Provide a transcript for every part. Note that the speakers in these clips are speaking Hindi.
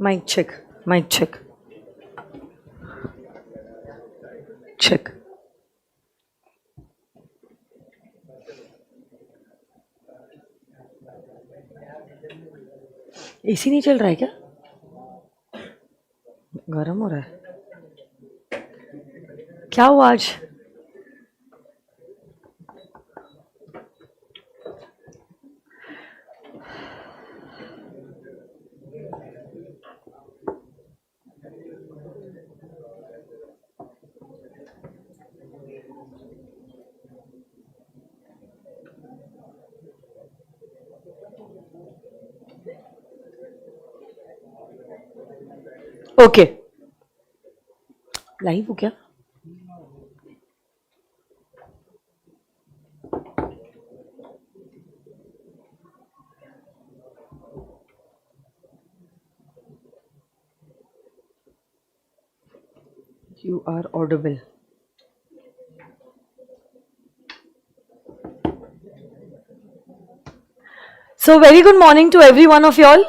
Mic check. Mic check. Check. AC नहीं चल रहा है क्या? गर्म हो रहा है क्या हुआ आज? ओके लाइव हो क्या? You are audible. So very good morning to every one of you all.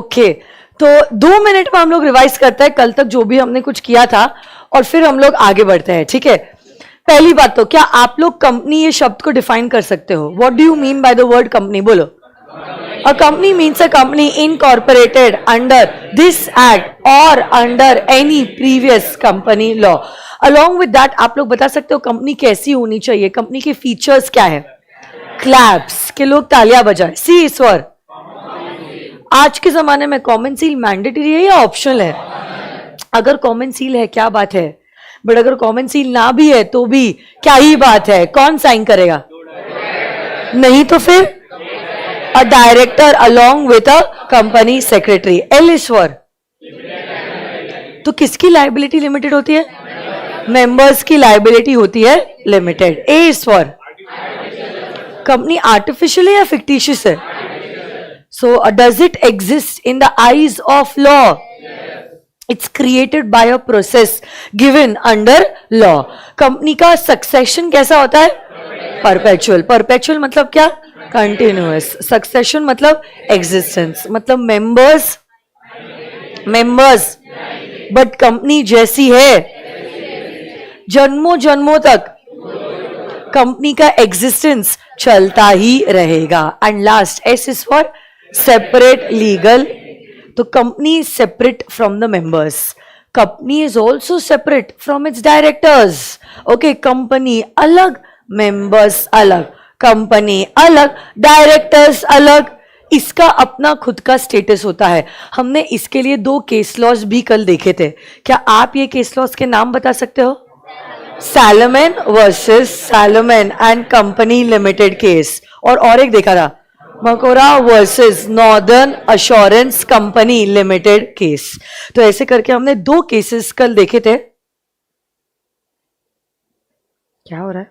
Okay. तो 2 मिनट में हम लोग रिवाइज करते हैं कल तक जो भी हमने कुछ किया था और फिर हम लोग आगे बढ़ते हैं. ठीक है, पहली बात तो क्या आप लोग कंपनी ये शब्द को डिफाइन कर सकते हो? What do you mean by the word company? बोलो. A company means a company incorporated under this act और under any previous company law. Along with that आप लोग बता सकते हो कंपनी कैसी होनी चाहिए, कंपनी के फीचर्स क्या है. क्लैप्स के लोग तालियां बजाएं. सी ईश्वर, आज के जमाने में कॉमन सील मैंडेटरी है या ऑप्शनल है? अगर कॉमन सील है क्या बात है, बट अगर कॉमन सील ना भी है तो भी क्या ही बात है. कौन साइन करेगा? नहीं तो फिर a director along with a company secretary. L Eshwar, तो किसकी लाइबिलिटी लिमिटेड होती है? मेंबर्स की लाइबिलिटी होती है लिमिटेड. ए ईश्वर, कंपनी आर्टिफिशियल है या फिक्टिशियस है? So does it exist in the eyes of law? It's created by a process given under law. Company का सक्सेशन कैसा होता है? परपेचुअल. परपेचुअल मतलब क्या? कंटिन्यूअस. सक्सेशन मतलब एग्जिस्टेंस, मतलब मेंबर्स बट कंपनी जैसी है जन्मों जन्मों तक कंपनी का एग्जिस्टेंस चलता ही रहेगा. And last S is for separate legal. तो company is separate from the members. Company is also separate from its directors. Okay, company अलग, मेंबर्स अलग. कंपनी अलग, डायरेक्टर्स अलग. इसका अपना खुद का स्टेटस होता है. हमने इसके लिए 2 केस लॉज भी कल देखे थे. क्या आप ये केस लॉज के नाम बता सकते हो? Salomon versus Salomon and company limited case. और एक देखा था मकोरा versus northern assurance company limited case. तो ऐसे करके हमने 2 केसेस कल देखे थे. क्या हो रहा है?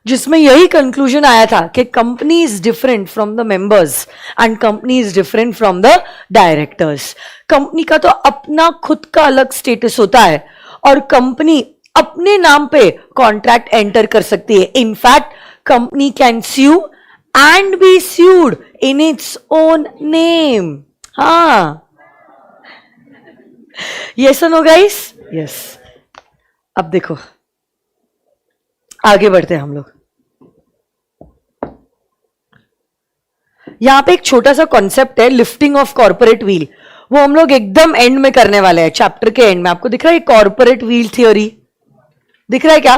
जिसमें यही कंक्लूजन आया था कि company is different from the members and company is different from the directors. Company का तो अपना खुद का अलग स्टेटस होता है और कंपनी अपने नाम पे कॉन्ट्रैक्ट एंटर कर सकती है. In fact company can sue and be sued in its own name. हाँ, yes or no guys? Yes. अब देखो आगे बढ़ते हैं हम लोग. यहां पे एक छोटा सा कॉन्सेप्ट है लिफ्टिंग ऑफ कॉर्पोरेट व्हील. वो हम लोग एकदम एंड में करने वाले हैं, चैप्टर के एंड में. आपको दिख रहा है कॉर्पोरेट व्हील थियोरी? दिख रहा है क्या?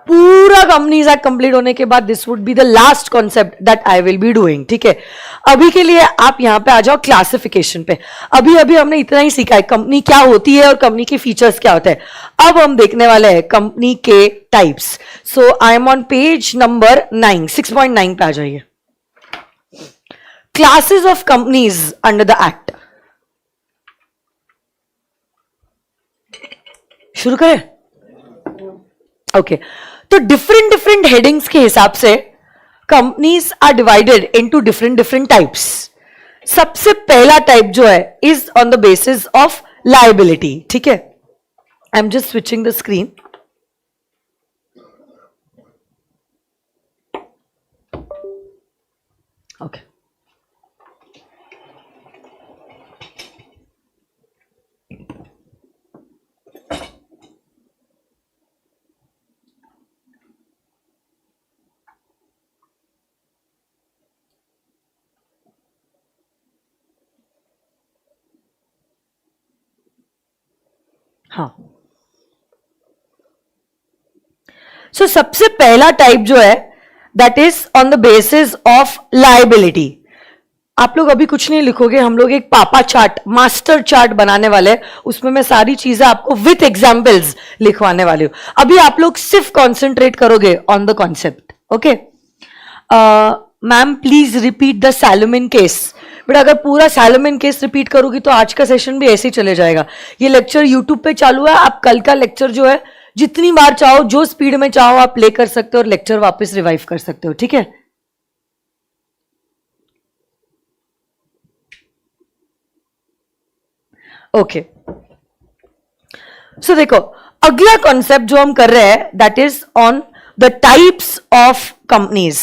पूरा कंपनीज एक्ट कंप्लीट होने के बाद this would be the last concept that I will be doing. ठीक है, अभी के लिए आप यहां पे आ जाओ क्लासिफिकेशन पे. अभी हमने इतना ही सीखा है कंपनी क्या होती है और कंपनी के फीचर्स क्या होते हैं. अब हम देखने वाले हैं कंपनी के types. So I am on page number 9, 6.9 पे आ जाइए. Classes of companies under the act. शुरू करें? ओके, तो डिफरेंट हेडिंग्स के हिसाब से companies are divided into different types. सबसे पहला टाइप जो है is on the basis of liability. ठीक है, I am just switching the screen. Okay, हाँ, सो सबसे पहला टाइप जो है that is on the basis of liability. आप लोग अभी कुछ नहीं लिखोगे, हम लोग एक पापा चार्ट, मास्टर चार्ट बनाने वाले हैं. उसमें मैं सारी चीजें आपको विथ एग्जाम्पल्स लिखवाने वाली हूं. अभी आप लोग सिर्फ कॉन्सेंट्रेट करोगे on the concept. Okay ma'am, please repeat the Salomon case. But अगर पूरा सैलोमिन केस रिपीट करोगी तो आज का सेशन भी ऐसे ही चले जाएगा. ये लेक्चर यूट्यूब पे चालू है. आप कल का लेक्चर जो है जितनी बार चाहो, जो स्पीड में चाहो आप प्ले कर सकते हो और लेक्चर वापस रिवाइव कर सकते हो. ठीक है, ओके. सो देखो, अगला कॉन्सेप्ट जो हम कर रहे हैं that is on the types of companies.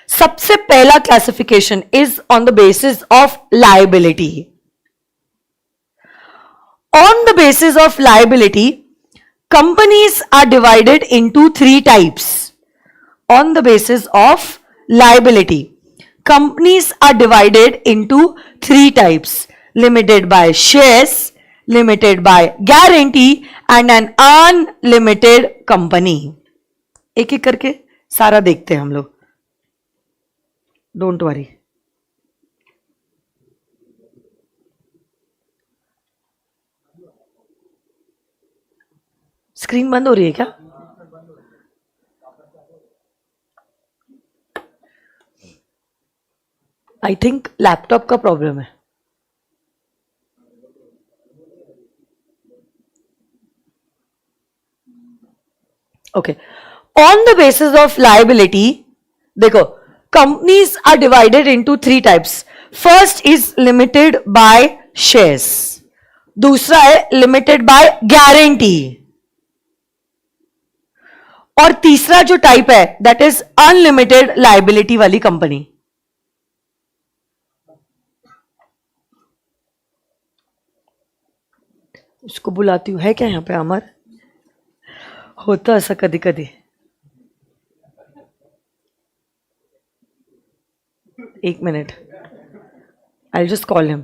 सबसे पहला classification is on the basis of liability. On the basis of liability, companies are divided into 3 types. On the basis of liability, companies are divided into 3 types: limited by shares, limited by guarantee and an unlimited company. एक एक करके सारा देखते हैं हम लोग. Don't worry. स्क्रीन बंद हो रही है क्या? आई थिंक लैपटॉप का प्रॉब्लम है. Okay, on the basis of liability देखो, companies are divided into 3 types. First is limited by shares, दूसरा है लिमिटेड बाय गारंटी, और तीसरा जो टाइप है दैट इज अनलिमिटेड लायबिलिटी वाली कंपनी. उसको बुलाती हूं, है क्या यहां पे अमर? होता ऐसा कभी कभी. एक minute, I just call him.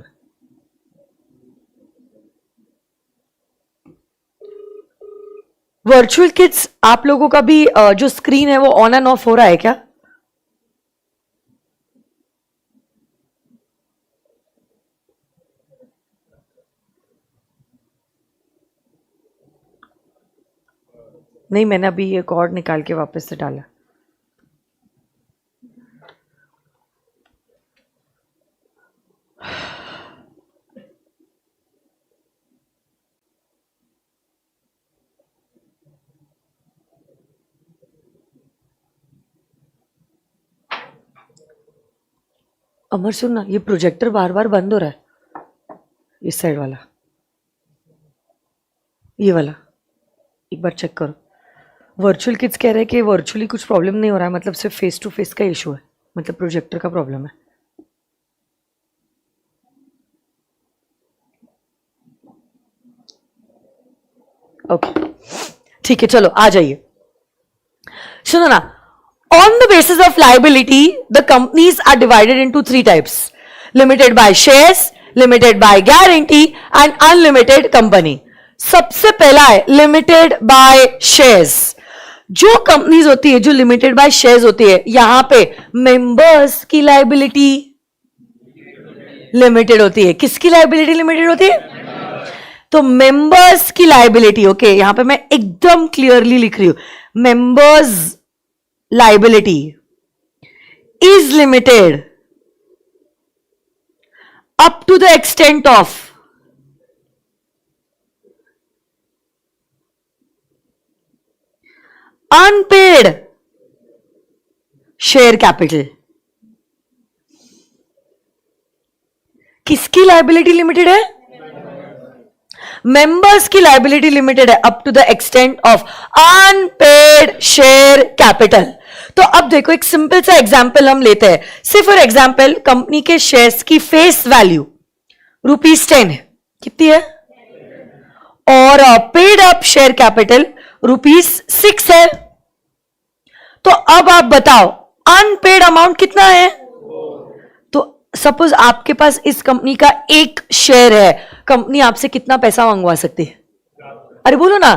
Virtual kids, आप लोगों का भी जो स्क्रीन है वो ऑन एंड ऑफ हो रहा है क्या? नहीं, मैंने अभी ये कॉर्ड निकाल के वापस से डाला. अमर सुनना, ये प्रोजेक्टर बार बार बंद हो रहा है. इस साइड वाला, ये वाला एक बार चेक करो. वर्चुअल किड्स कह रहे हैं कि वर्चुअली कुछ प्रॉब्लम नहीं हो रहा है, मतलब सिर्फ फेस टू फेस का इशू है, मतलब प्रोजेक्टर का प्रॉब्लम है. ओके, ठीक है, चलो आ जाइए. सुनो ना, on the basis of liability, the companies are divided into 3 types: limited by shares, limited by guarantee and unlimited company. सबसे पहला है लिमिटेड बाय शेयर्स. जो कंपनीज होती है जो लिमिटेड बाय शेयर्स होती है, यहां पे मेंबर्स की लायबिलिटी लिमिटेड होती है. किसकी लायबिलिटी लिमिटेड होती है? तो मेंबर्स की लायबिलिटी. ओके, यहां पे मैं एकदम क्लियरली लिख रही हूं, members liability is limited up to the extent of unpaid share capital. किसकी लायबिलिटी लिमिटेड है? मेंबर्स की लायबिलिटी लिमिटेड है up to the extent of unpaid share capital. तो अब देखो, एक सिंपल सा एग्जांपल हम लेते हैं. सिर्फ फॉर एग्जांपल, कंपनी के शेयर्स की फेस वैल्यू ₹10 है. कितनी है? और पेड अप शेयर कैपिटल ₹6 है. तो अब आप बताओ अनपेड अमाउंट कितना है? तो सपोज आपके पास इस कंपनी का एक शेयर है, कंपनी आपसे कितना पैसा मंगवा सकती है? अरे बोलो ना,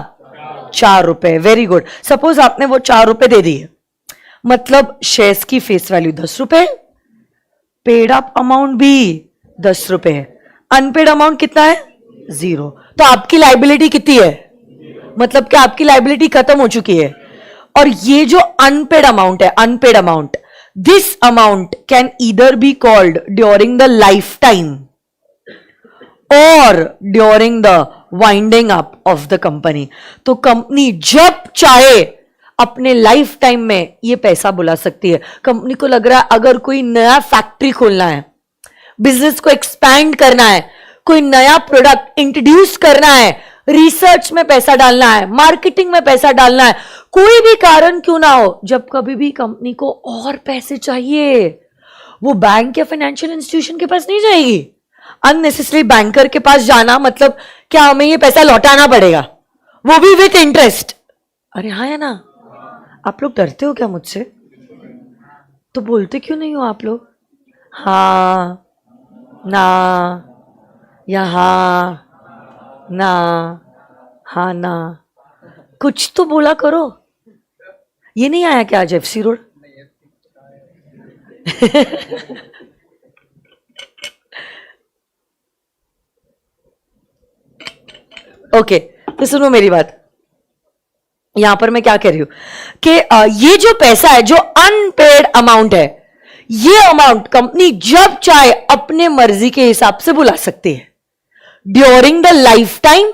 4 रुपए, वेरी गुड। सपोज आपने वो 4 रुपए दे दिए, मतलब शेयर्स की फेस वैल्यू 10 रुपए, पेड अप अमाउंट भी 10 रुपए है, अनपेड अमाउंट कितना है? 0। तो आपकी लाइबिलिटी कितनी है? मतलब कि आपकी लाइबिलिटी खत्म हो चुकी है। और ये जो अनपेड अमाउंट है, unpaid amount, this amount can either be called during the lifetime और during the winding up of the company. तो कंपनी जब चाहे अपने लाइफ टाइम में ये पैसा बुला सकती है। कंपनी को लग रहा है अगर कोई नया फैक्ट्री खोलना है, बिजनेस को एक्सपैंड करना है, कोई नया प्रोडक्ट इंट्रोड्यूस करना है, रिसर्च में पैसा डालना है, मार्केटिंग में पैसा डालना है, कोई भी कारण क्यों ना हो, जब कभी भी कंपनी को और पैसे चाहिए, वो बैंक या फाइनेंशियल इंस्टीट्यूशन के पास नहीं जाएगी। अननेसेसरी बैंकर के पास जाना मतलब क्या हमें ये पैसा लौटाना पड़ेगा, वो भी विथ इंटरेस्ट। अरे हाँ है ना? आप लोग डरते हो क्या मुझसे? तो बोलते क्यों नहीं हो आप लोग? हाँ ना, या हाँ ना, हाँ ना, कुछ तो बोला करो। ये नहीं आया क्या आज FC रोड? ओके, तो सुनो मेरी बात। यहां पर मैं क्या कह रही हूं कि ये जो पैसा है, जो अनपेड अमाउंट है, ये अमाउंट कंपनी जब चाहे अपने मर्जी के हिसाब से बुला सकती है, ड्यूरिंग द लाइफ टाइम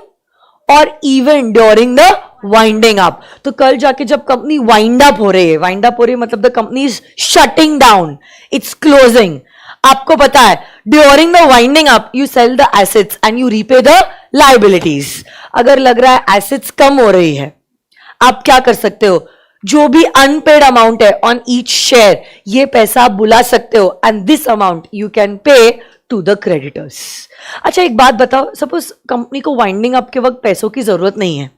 और even during the winding up. तो कल जाके जब कंपनी वाइंड अप हो रही है, वाइंड अप हो रही है मतलब the company is shutting down, it's closing. आपको पता है during the winding up you sell the assets and you repay the liabilities. अगर लग रहा है एसेट्स कम हो रही है, आप क्या कर सकते हो, जो भी अनपेड अमाउंट है ऑन ईच शेयर, ये पैसा आप बुला सकते हो and this amount you can pay to the creditors. अच्छा एक बात बताओ, सपोज कंपनी को वाइंडिंग अप के वक्त पैसों की जरूरत नहीं है,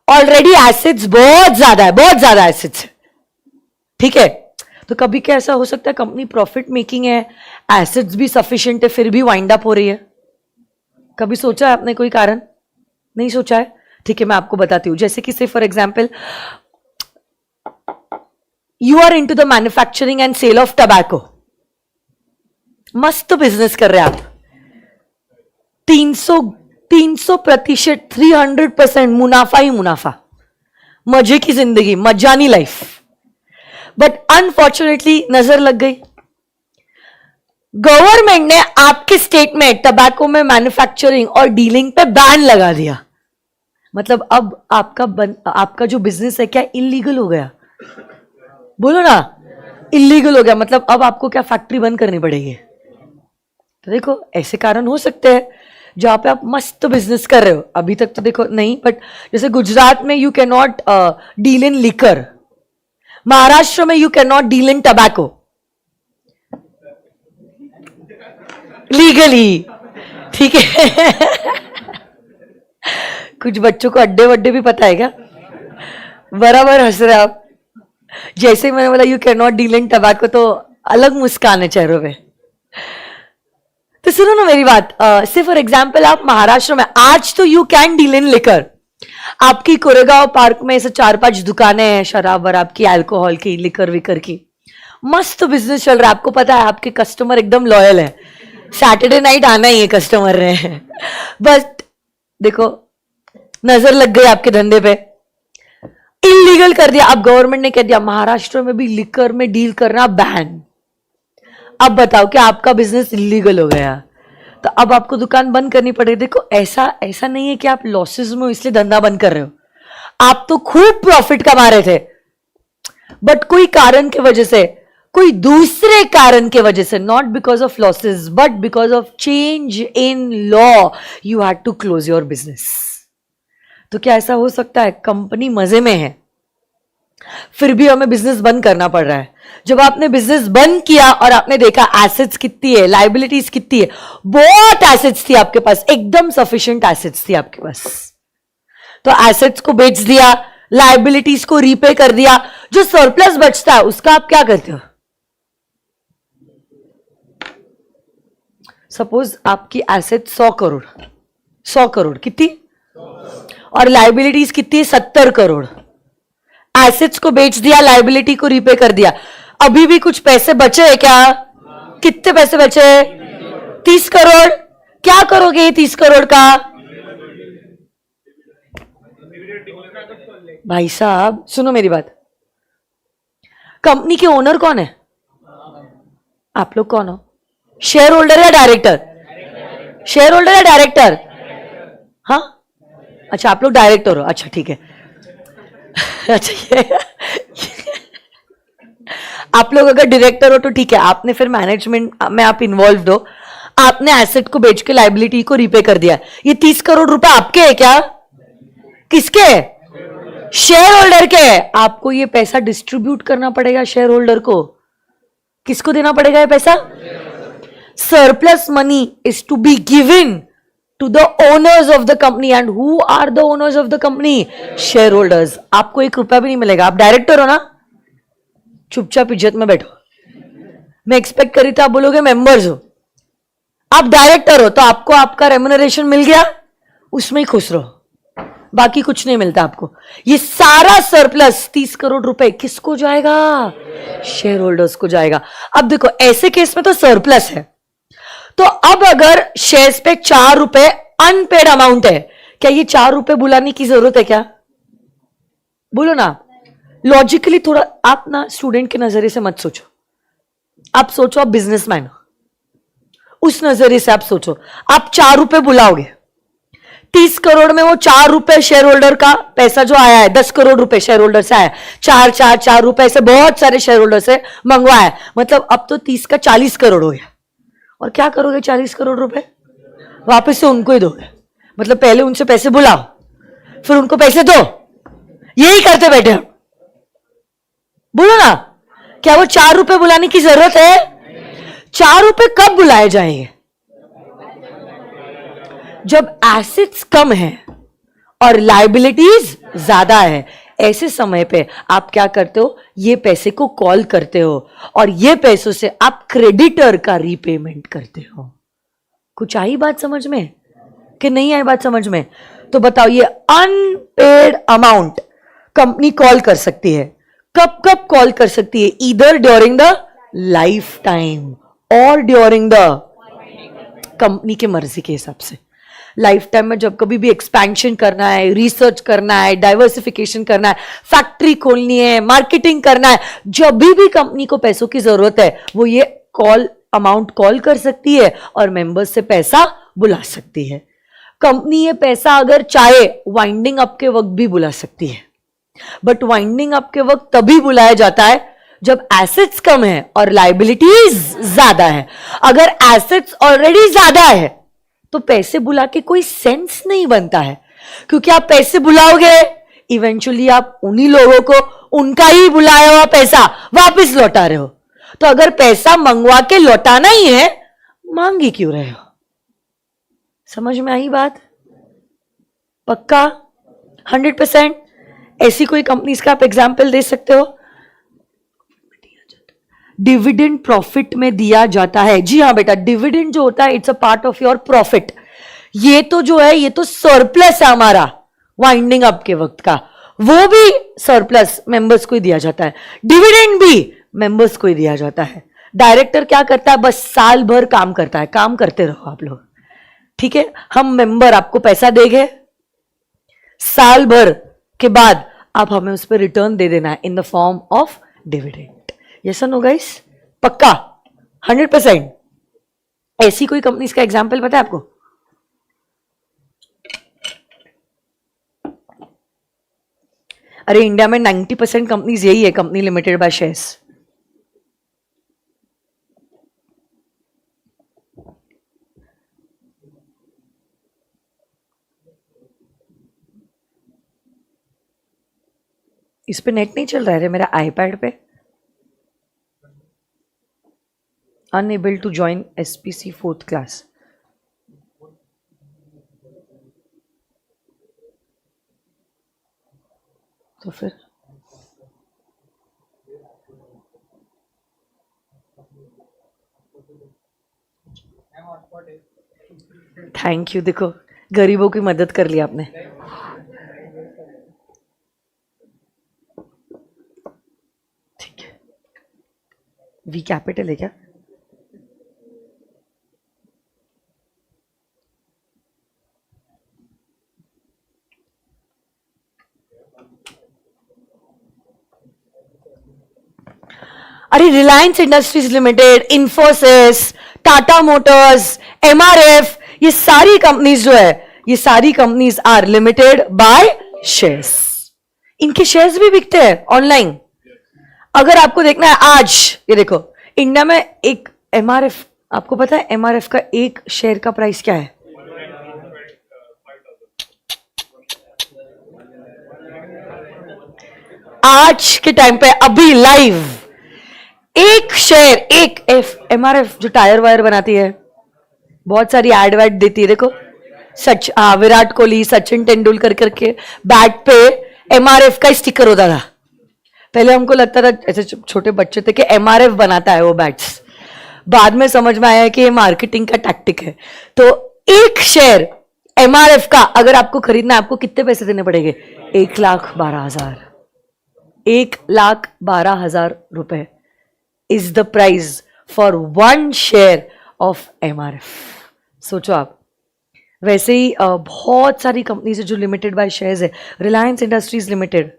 ऑलरेडी एसेट्स बहुत ज्यादा है, बहुत ज्यादा एसेट्स, ठीक है, तो कभी क्या ऐसा हो सकता है कंपनी प्रॉफिट मेकिंग है, एसेट्स भी सफिशिएंट है, फिर भी वाइंड अप हो रही है? कभी सोचा है आपने कोई कारण? नहीं सोचा है? ठीक है, मैं आपको बताती हूं। जैसे कि say for example you are into the manufacturing and sale of tobacco, मस्त बिजनेस कर रहे हैं आप, 300% 300% मुनाफा ही मुनाफा, मजे की जिंदगी, मजानी लाइफ। बट अनफॉर्चुनेटली नजर लग गई, गवर्नमेंट ने आपके स्टेट में टबैको में मैन्युफैक्चरिंग और डीलिंग पे बैन लगा दिया। मतलब अब आपका जो बिजनेस है क्या इलीगल हो गया? बोलो ना, इलीगल हो गया। मतलब अब आपको क्या फैक्ट्री बंद करनी पड़ेगी? तो देखो ऐसे कारण हो सकते हैं जहां पे आप मस्त बिजनेस कर रहे हो, अभी तक तो देखो नहीं, बट जैसे गुजरात में you cannot deal in liquor, Maharashtra में you cannot deal in tobacco legally, ठीक है। कुछ बच्चों को अड्डे वड्डे भी पता है क्या? बराबर हंस रहे आप। जैसे ही मैंने बोला you cannot deal in tobacco तो अलग मुस्कान है चेहरों पे। तो सुनो ना मेरी बात, सिर्फ फॉर एग्जाम्पल आप महाराष्ट्र में आज तो you can deal in liquor, आपकी कोरेगांव पार्क में ऐसे 4-5 दुकानें हैं शराब वराब की, अल्कोहल की, लिकर विकर की, मस्त बिजनेस चल रहा है। आपको पता है आपके कस्टमर एकदम लॉयल है, सैटरडे नाइट आना ही है कस्टमर ने। बस देखो नजर लग गई आपके धंधे पे, इलीगल कर दिया। अब गवर्नमेंट ने कह दिया महाराष्ट्र में भी लिकर में डील करना बैन। अब बताओ कि आपका बिजनेस इलीगल हो गया, तो अब आपको दुकान बंद करनी पड़ेगी। देखो ऐसा नहीं है कि आप लॉसेस में इसलिए धंधा बंद कर रहे हो, आप तो खूब प्रॉफिट कमा रहे थे, बट कोई कारण की वजह से, कोई दूसरे कारण की वजह से, not because of losses but because of change in law, you had to close your business. तो क्या ऐसा हो सकता है कंपनी मजे में है फिर भी हमें बिजनेस बंद करना पड़ रहा है? जब आपने बिजनेस बंद किया और आपने देखा एसेट्स कितनी है, लाइबिलिटीज कितनी है, बहुत एसेट्स थी आपके पास, एकदम सफिशिएंट एसेट्स थी आपके पास, तो एसेट्स को बेच दिया, लाइबिलिटीज को रीपे कर दिया, जो सरप्लस बचता है उसका आप क्या करते हो? सपोज आपकी एसेट 100 करोड़, 100 करोड़ कितनी? और लाइबिलिटीज कितनी है? 70 करोड़। एसेट्स को बेच दिया, लाइबिलिटी को रीपे कर दिया, अभी भी कुछ पैसे बचे हैं क्या? कितने पैसे बचे? 30 करोड़। क्या करोगे ये 30 करोड़ का? भाई साहब सुनो मेरी बात, कंपनी के ओनर कौन है? आप लोग कौन हो? शेयर होल्डर या डायरेक्टर? शेयर होल्डर या डायरेक्टर? हाँ, अच्छा आप लोग डायरेक्टर हो, अच्छा ठीक है। अच्छा ये आप लोग अगर डायरेक्टर हो तो ठीक है, आपने फिर मैनेजमेंट में आप इन्वॉल्व हो, आपने एसेट को बेच के लाइबिलिटी को रीपे कर दिया। ये 30 करोड़ रुपए आपके है क्या? किसके? शेयर होल्डर के। आपको ये पैसा डिस्ट्रीब्यूट करना पड़ेगा शेयर होल्डर को। किसको देना पड़ेगा ये पैसा? Surplus money is to be given to the owners of the company. And who are the owners of the company? Shareholders. आपको 1 रुपया भी नहीं मिलेगा। आप डायरेक्टर हो ना, चुपचाप इज्जत में बैठो। मैं एक्सपेक्ट करी था आप बोलोगे मेंबर्स हो, आप डायरेक्टर हो तो आपको आपका रेम्युनरेशन मिल गया, उसमें ही खुश रहो, बाकी कुछ नहीं मिलता आपको। ये सारा सरप्लस 30 करोड़ रुपए किसको जाएगा? शेयर होल्डर्स को जाएगा। अब देखो ऐसे केस में तो सरप्लस है, तो अब अगर शेयर्स पे 4 रुपए अनपेड अमाउंट है, क्या ये 4 रुपए बुलाने की जरूरत है क्या? बोलो ना। लॉजिकली थोड़ा आप ना स्टूडेंट के नजरिए से मत सोचो, आप सोचो आप बिजनेसमैन हो, उस नजरिए से आप सोचो। आप 4 रुपए बुलाओगे, 30 करोड़ में वो 4 रुपए शेयर होल्डर का पैसा जो आया है, 10 करोड़ रुपए शेयर होल्डर से आया, 4 रुपए से बहुत सारे शेयर होल्डर से मंगवाया है, मतलब अब तो 30 का 40 करोड़ हो गया। और क्या करोगे 40 करोड़ रुपए? वापस से उनको ही दोगे, मतलब पहले उनसे पैसे बुलाओ फिर उनको पैसे दो, यही करते बैठे हम। बोलो ना, क्या वो 4 रुपए बुलाने की जरूरत है? 4 रुपए कब बुलाए जाएंगे? जब एसेट्स कम है और लाइबिलिटीज ज्यादा है। ऐसे समय पे आप क्या करते हो? ये पैसे को कॉल करते हो और ये पैसों से आप क्रेडिटर का रीपेमेंट करते हो। कुछ आई बात समझ में कि नहीं आई बात समझ में? तो बताओ, ये अनपेड अमाउंट कंपनी कॉल कर सकती है। कब कब कॉल कर सकती है? Either during the lifetime और ड्यूरिंग द, कंपनी के मर्जी के हिसाब से। लाइफ टाइम में जब कभी भी एक्सपेंशन करना है, रिसर्च करना है, डाइवर्सिफिकेशन करना है, फैक्ट्री खोलनी है, मार्केटिंग करना है, जब भी कंपनी को पैसों की जरूरत है वो ये कॉल अमाउंट कॉल कर सकती है और मेंबर्स से पैसा बुला सकती है। कंपनी ये पैसा अगर चाहे वाइंडिंग अप के वक्त भी बुला सकती है, बट वाइंडिंग अप के वक्त तभी बुलाया जाता है जब एसेट्स कम है और लाइबिलिटीज ज्यादा है। अगर एसेट्स ऑलरेडी ज्यादा है तो पैसे बुला के कोई सेंस नहीं बनता है, क्योंकि आप पैसे बुलाओगे इवेंचुअली आप उन्हीं लोगों को उनका ही बुलाया हुआ पैसा वापस लौटा रहे हो। तो अगर पैसा मंगवा के लौटाना ही है, मांग ही क्यों रहे हो? समझ में आई बात? पक्का 100%? ऐसी कोई कंपनीज का आप एग्जाम्पल दे सकते हो? डिविडेंड प्रॉफिट में दिया जाता है। जी हाँ बेटा, डिविडेंड जो होता है it's a part of your profit. ये तो जो है ये तो सरप्लस है हमारा वाइंडिंग अप के वक्त का, वो भी सरप्लस मेंबर्स को ही दिया जाता है, डिविडेंड भी मेंबर्स को ही दिया जाता है। डायरेक्टर क्या करता है? बस साल भर काम करता है, काम करते रहो आप लोग, ठीक है? हम मेंबर आपको पैसा देंगे, साल भर के बाद आप हमें उस पर रिटर्न दे देना है in the form of dividend. Yes और नो गाइस? पक्का 100%? ऐसी कोई कंपनीज का एग्जांपल पता है आपको? अरे इंडिया में 90% कंपनीज यही है, कंपनी लिमिटेड बाय शेयर्स। इस पे नेट नहीं चल रहा है मेरा आईपैड पे। Unable to join SPC 4th class. तो फिर थैंक यू। देखो गरीबों की मदद कर ली आपने। वी कैपिटल है क्या? अरे Reliance Industries Limited, Infosys, Tata Motors, MRF, ये सारी कंपनीज जो है, ये सारी companies are limited by shares. इनके शेयर्स भी बिकते हैं ऑनलाइन. अगर आपको देखना है आज, ये देखो इंडिया में एक एमआरएफ, आपको पता है एमआरएफ का एक शेयर का प्राइस क्या है? आज के टाइम पे अभी लाइव एक शेयर, एक एमआरएफ जो टायर वायर बनाती है, बहुत सारी एड वैड देती है, देखो विराट कोहली, सचिन तेंदुलकर करके बैट पे एमआरएफ का स्टिकर होता था. पहले हमको लगता था ऐसे छोटे बच्चे थे कि एमआरएफ बनाता है वो बैट्स. बाद में समझ में आया कि ये मार्केटिंग का टैक्टिक है. तो एक शेयर एमआरएफ का अगर आपको खरीदना है, आपको कितने पैसे देने पड़ेंगे? 1,12,000. 1,12,000 रुपए is the price for one share of MRF. सोचो आप. वैसे ही बहुत सारी कंपनीज है जो लिमिटेड बाय शेयर्स है. रिलायंस इंडस्ट्रीज लिमिटेड,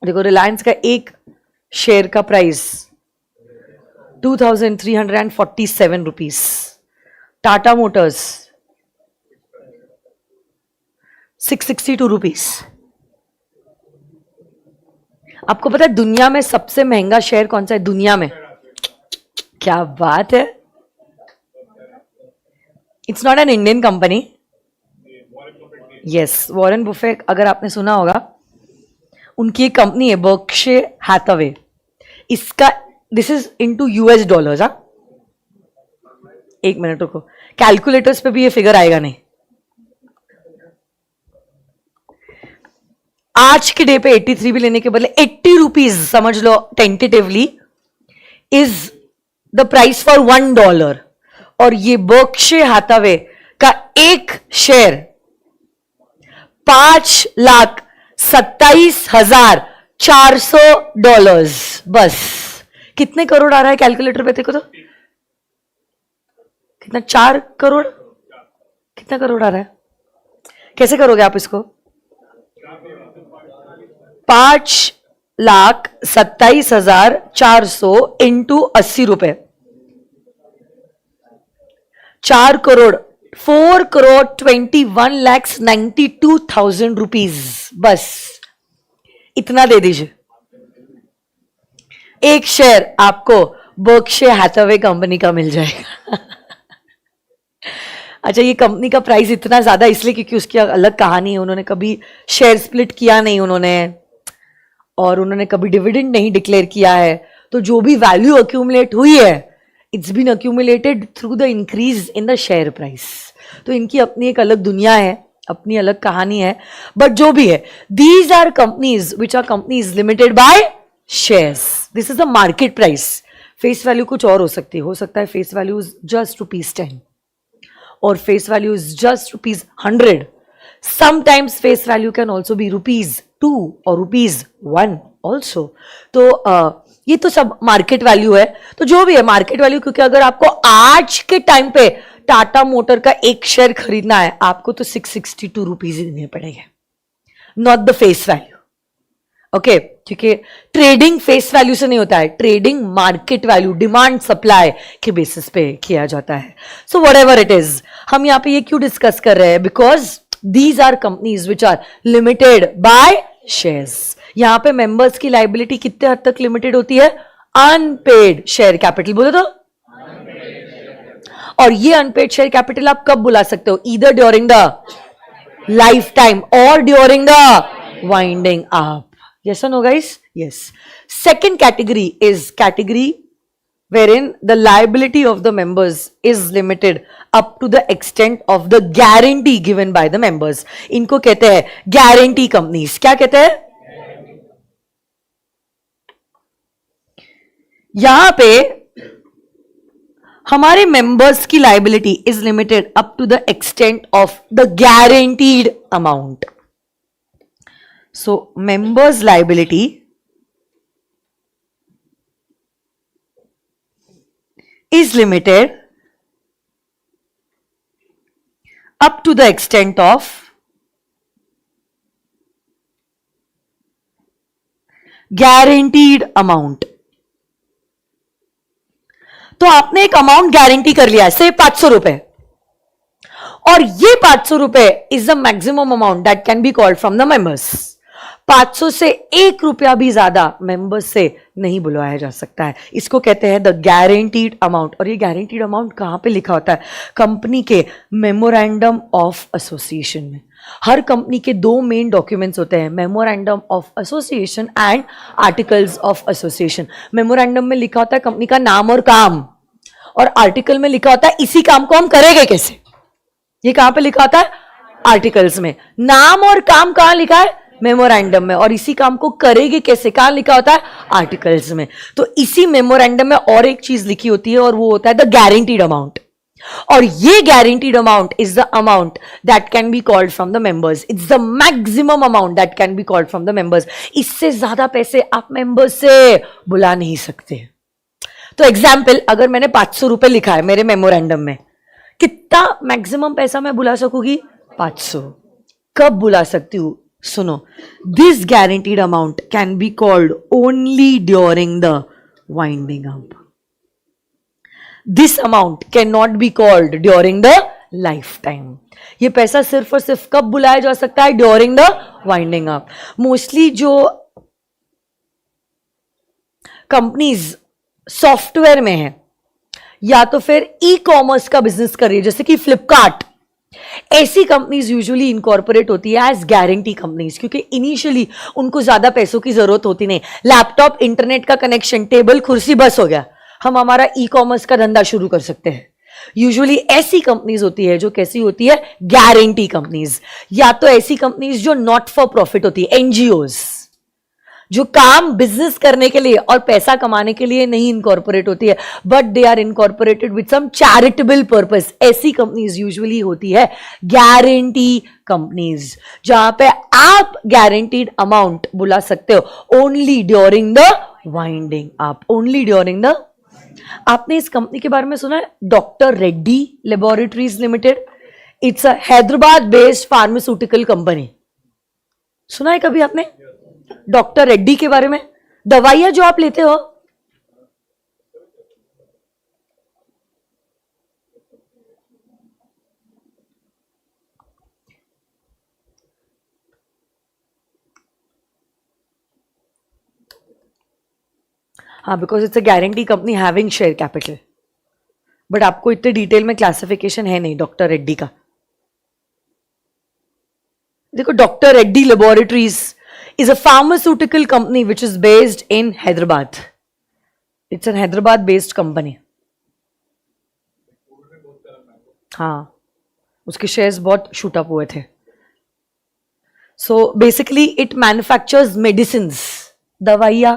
देखो रिलायंस का एक शेयर का price 2,347 rupees. Tata Motors 662 rupees. आपको पता है दुनिया में सबसे महंगा शेयर कौन सा है दुनिया में? क्या बात है. It's not an Indian company. Yes, Warren Buffett, अगर आपने सुना होगा, उनकी एक कंपनी है बर्कशायर हैथवे. इसका this is into US dollars. हाँ, एक मिनट रुको, कैलकुलेटर्स पे भी ये फिगर आएगा नहीं. आज के डे पे 83 भी लेने के बदले 80 रुपीज समझ लो tentatively is the price for $1. और ये बर्कशायर हैथवे का एक शेयर $5,27,400. बस कितने करोड़ आ रहा है कैलकुलेटर पे देखो तो. कितना? 4 करोड़. कितना करोड़ आ रहा है? कैसे करोगे आप इसको? 5,27,400 इंटू 80 रुपए, 4 करोड़, 4,21,92,000 रुपीज. बस इतना दे दीजिए. एक शेयर आपको बर्कशायर हैथवे कंपनी का मिल जाएगा. अच्छा, ये कंपनी का प्राइस इतना ज्यादा इसलिए क्योंकि उसकी अलग कहानी है. उन्होंने कभी शेयर स्प्लिट किया नहीं उन्होंने, और उन्होंने कभी डिविडेंड नहीं डिक्लेयर किया है. तो जो भी वैल्यू अक्यूमुलेट हुई है, it's been accumulated through the increase in the share price. तो इनकी अपनी एक अलग दुनिया है, अपनी अलग कहानी है. बट जो भी है, these are companies which are companies limited by shares. This is the market price. Face value कुछ और हो सकती है. हो सकता है फेस वैल्यू इज जस्ट ₹10 और face value is just ₹100. Sometimes face value can also be ₹2 और ₹1 ऑल्सो. तो ये तो सब मार्केट वैल्यू है. तो जो भी है मार्केट वैल्यू, क्योंकि अगर आपको आज के टाइम पे टाटा मोटर का एक शेयर खरीदना है, आपको तो 662 रुपीज ही देने पड़ेंगे, not the face value. Okay, क्योंकि ट्रेडिंग फेस वैल्यू से नहीं होता है. Trading market value, demand supply के बेसिस पे किया जाता है. सो व्हाटएवर इट इज, हम यहाँ पे ये क्यों डिस्कस कर रहे हैं? Because these are companies which are limited by shares. यहां पे मेंबर्स की लाइबिलिटी कितने हद तक लिमिटेड होती है? Unpaid share capital. बोलो तो. और ये अनपेड शेयर कैपिटल आप कब बुला सकते हो? Either during the lifetime और during the winding up. Yes और no guys? Yes. Second category is category wherein the liability of the members is limited up to the extent of the guarantee given by the members. इनको कहते हैं guarantee companies. क्या कहते हैं? यहां पे हमारे मेंबर्स की liability is limited up to the extent of the guaranteed amount. So members liability is limited up to the extent of guaranteed amount. तो आपने एक अमाउंट गारंटी कर लिया है, से 500 रुपए, और ये 500 रुपए is the maximum amount that can be called from the members. 500 से 1 रुपया भी ज्यादा मेंबर्स से नहीं बुलवाया जा सकता है. इसको कहते हैं द गारंटीड अमाउंट. और ये गारंटीड अमाउंट कहां पे लिखा होता है? कंपनी के मेमोरेंडम ऑफ एसोसिएशन में. हर कंपनी के दो मेन डॉक्यूमेंट्स होते हैं, memorandum of association and articles of association. Memorandum में लिखा होता है कंपनी का नाम और काम, और आर्टिकल में लिखा होता है इसी काम को हम करेंगे कैसे. ये कहां पे लिखा होता है? आर्टिकल्स में. नाम और काम कहां लिखा है? मेमोरेंडम में. और इसी काम को करेंगे कैसे कहां लिखा होता है? आर्टिकल्स में. तो इसी मेमोरेंडम में और एक चीज लिखी होती है, और वो होता है द गारंटीड अमाउंट. और ये guaranteed amount is the amount that can be called from the members. It's the maximum amount that can be called from the members. इससे ज्यादा पैसे आप मेंबर्स से बुला नहीं सकते. तो एग्जाम्पल, अगर मैंने 500 रुपए लिखा है मेरे मेमोरेंडम में, कितना मैक्सिमम पैसा मैं बुला सकूंगी? 500. कब बुला सकती हूं? सुनो, this guaranteed amount can be called only during the winding up. This amount cannot be called during the lifetime. ये पैसा सिर्फ और सिर्फ कब बुलाया जा सकता है? During the winding up. Mostly जो कंपनीज सॉफ्टवेयर में है या तो फिर ई कॉमर्स का बिजनेस कर रही है, जैसे कि फ्लिपकार्ट, ऐसी कंपनीज यूजुअली इनकॉर्पोरेट होती है एज गारंटी कंपनीज, क्योंकि इनिशियली उनको ज्यादा पैसों की जरूरत होती नहीं. लैपटॉप, इंटरनेट का कनेक्शन, टेबल, कुर्सी, बस हो गया, हम हमारा ई कॉमर्स का धंधा शुरू कर सकते हैं. यूजुअली ऐसी कंपनीज होती है जो कैसी होती है? Guarantee companies. या तो ऐसी कंपनीज जो नॉट फॉर प्रॉफिट होती है, एनजीओज, जो काम बिजनेस करने के लिए और पैसा कमाने के लिए नहीं इनकॉर्पोरेट होती है, but they are incorporated with some charitable purpose. ऐसी कंपनीज यूजुअली होती है गारंटी कंपनीज, जहां पे आप गारंटीड अमाउंट बुला सकते हो only during the winding up. Only during the. आपने इस कंपनी के बारे में सुना है? Doctor Reddy laboratories limited. It's a Hyderabad based pharmaceutical company. सुना है कभी आपने डॉक्टर रेड्डी के बारे में? दवाइयां जो आप लेते हो, हाँ, because it's a guarantee company having share capital. But आपको इतने डिटेल में क्लासिफिकेशन है नहीं डॉक्टर रेड्डी का. देखो, doctor Reddy laboratories is a pharmaceutical company which is based in Hyderabad. It's an Hyderabad based company. हाँ, उसके शेयर्स बहुत शूट अप हुए थे. So basically it manufactures medicines. दवाइयाँ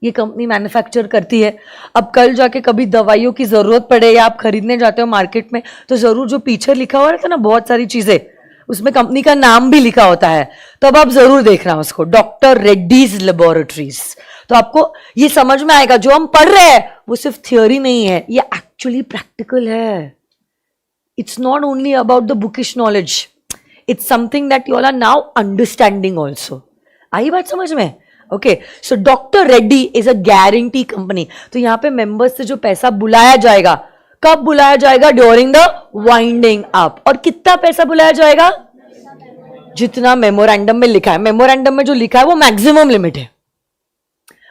ये कंपनी मैन्युफैक्चर करती है. अब कल जाके कभी दवाइयों की जरूरत पड़े या आप खरीदने जाते हो मार्केट में, तो जरूर जो पीछे लिखा हुआ रहता है ना बहुत सारी चीजें, उसमें कंपनी का नाम भी लिखा होता है, तो अब आप जरूर देखना उसको, डॉक्टर रेड्डीज लेबोरेटरीज. तो आपको ये समझ में आएगा जो हम पढ़ रहे हैं वो सिर्फ थियोरी नहीं है, ये एक्चुअली प्रैक्टिकल है. It's not only about the bookish knowledge, it's something that you all are now understanding also. आई बात समझ में? Okay, so doctor Reddy is a guarantee company. तो यहां पे मेंबर्स से जो पैसा बुलाया जाएगा, कब बुलाया जाएगा? During the winding up. और कितना पैसा बुलाया जाएगा? जितना मेमोरेंडम में लिखा है. मेमोरेंडम में जो लिखा है वो मैक्सिमम लिमिट है.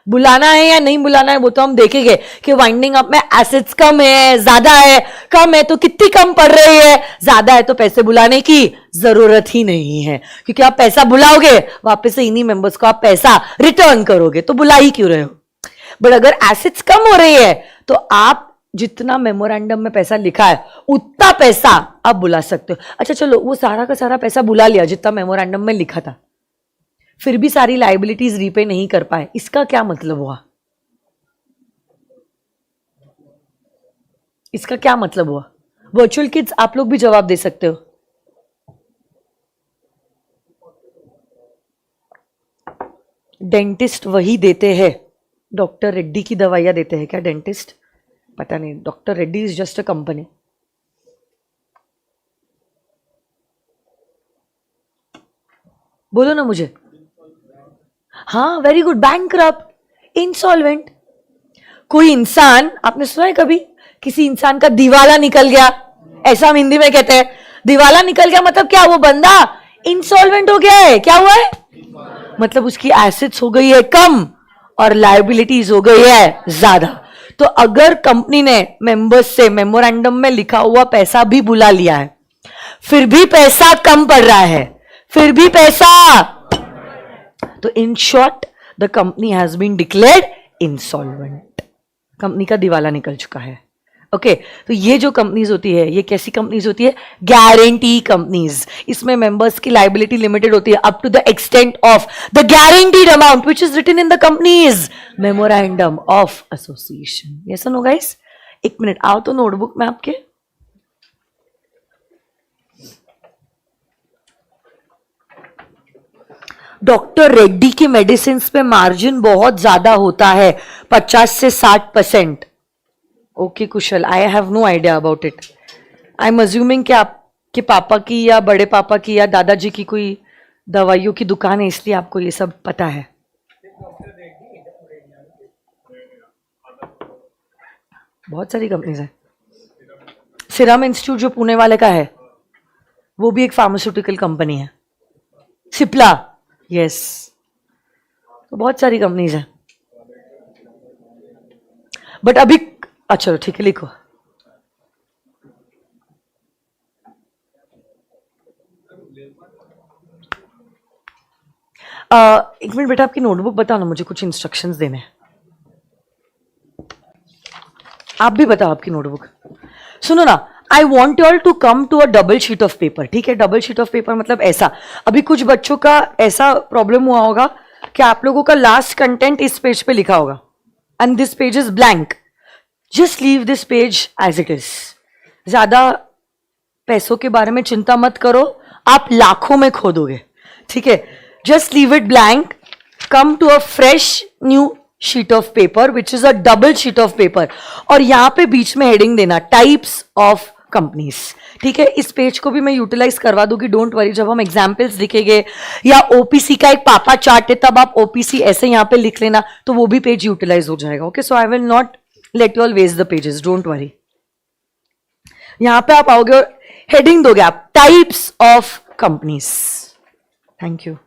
बुलाना है या नहीं बुलाना है वो तो हम देखेंगे कि वाइंडिंग अप में एसेट्स कम है, ज्यादा है, कम है तो कितनी कम पड़ रही है, ज्यादा है तो पैसे बुलाने की जरूरत ही नहीं है, क्योंकि आप पैसा बुलाओगे वापस से इन्हीं मेंबर्स को आप पैसा रिटर्न करोगे, तो बुला ही क्यों रहे हो. बट अगर एसेट्स कम हो रही है तो आप जितना मेमोरेंडम में पैसा लिखा है उतना पैसा आप बुला सकते हो. अच्छा चलो, वो सारा का सारा पैसा बुला लिया जितना मेमोरेंडम में लिखा था, फिर भी सारी लायबिलिटीज रीपे नहीं कर पाए, इसका क्या मतलब हुआ? इसका क्या मतलब हुआ? वर्चुअल किड्स आप लोग भी जवाब दे सकते हो. डेंटिस्ट वही देते हैं, डॉक्टर रेड्डी की दवाइयां देते हैं क्या डेंटिस्ट? पता नहीं, doctor Reddy is just a company. बोलो ना मुझे. हाँ, वेरी गुड. Bankrupt, insolvent. कोई इंसान, आपने सुना है कभी किसी इंसान का दिवाला निकल गया? ऐसा हम हिंदी में कहते हैं. दिवाला निकल गया मतलब क्या? वो बंदा इंसॉल्वेंट हो गया है. क्या हुआ है? मतलब उसकी एसेट्स हो गई है कम और लायबिलिटीज हो गई है ज्यादा. तो अगर कंपनी ने मेंबर्स से मेमोरेंडम में लिखा हुआ पैसा भी बुला लिया है, फिर भी पैसा कम पड़ रहा है, फिर भी पैसा, तो in short the company has been declared insolvent. Company का दिवाला निकल चुका है. ओके तो ये जो कंपनीज होती है, ये कैसी कंपनीज होती है? Guarantee companies. इसमें मेंबर्स की लायबिलिटी लिमिटेड होती है up to the extent of the guaranteed amount which is written in the company's memorandum of association. ये सुनो गाइस, एक मिनट आओ तो नोटबुक में आपके. डॉक्टर रेड्डी की मेडिसिन पे मार्जिन बहुत ज्यादा होता है, 50 से 60%. Okay Kushal, I have no idea about it. I am assuming कि आपके पापा की या बड़े पापा की या दादाजी की कोई दवाइयों की दुकान है, इसलिए आपको ये सब पता है. बहुत सारी कंपनीज हैं. सीरम इंस्टीट्यूट जो पुणे वाले का है, वो भी एक फार्मास्यूटिकल कंपनी है. सिप्ला, यस. तो बहुत सारी कंपनीज हैं. बट अभी अच्छा ठीक है, लिखो. एक मिनट बेटा, आपकी नोटबुक बताओ ना मुझे, कुछ इंस्ट्रक्शंस देने हैं. आप भी बताओ आपकी नोटबुक. सुनो ना, I want you all to come to a double sheet of paper. ठीक है, डबल शीट ऑफ पेपर मतलब ऐसा. अभी कुछ बच्चों का ऐसा प्रॉब्लम हुआ होगा कि आप लोगों का लास्ट कंटेंट इस पेज पे लिखा होगा and this page is blank. Just leave this page as it is. ज्यादा पैसों के बारे में चिंता मत करो, आप लाखों में खो दोगे. ठीक है, just leave it blank. Come to a fresh new sheet of paper which is a double sheet of paper. और यहां पे बीच में हेडिंग देना टाइप्स ऑफ कंपनीज. ठीक है, इस पेज को भी मैं यूटिलाइज करवा दूंगी, डोंट वरी. जब हम एग्जाम्पल्स लिखेंगे या ओपीसी का एक पापा चार्ट है, तब आप ओपीसी ऐसे यहां पे लिख लेना, तो वो भी पेज यूटिलाइज हो जाएगा. Okay, so I will not let you all waste the pages, don't worry. यहां पे आप आओगे और हेडिंग दोगे आप types of companies. Thank you.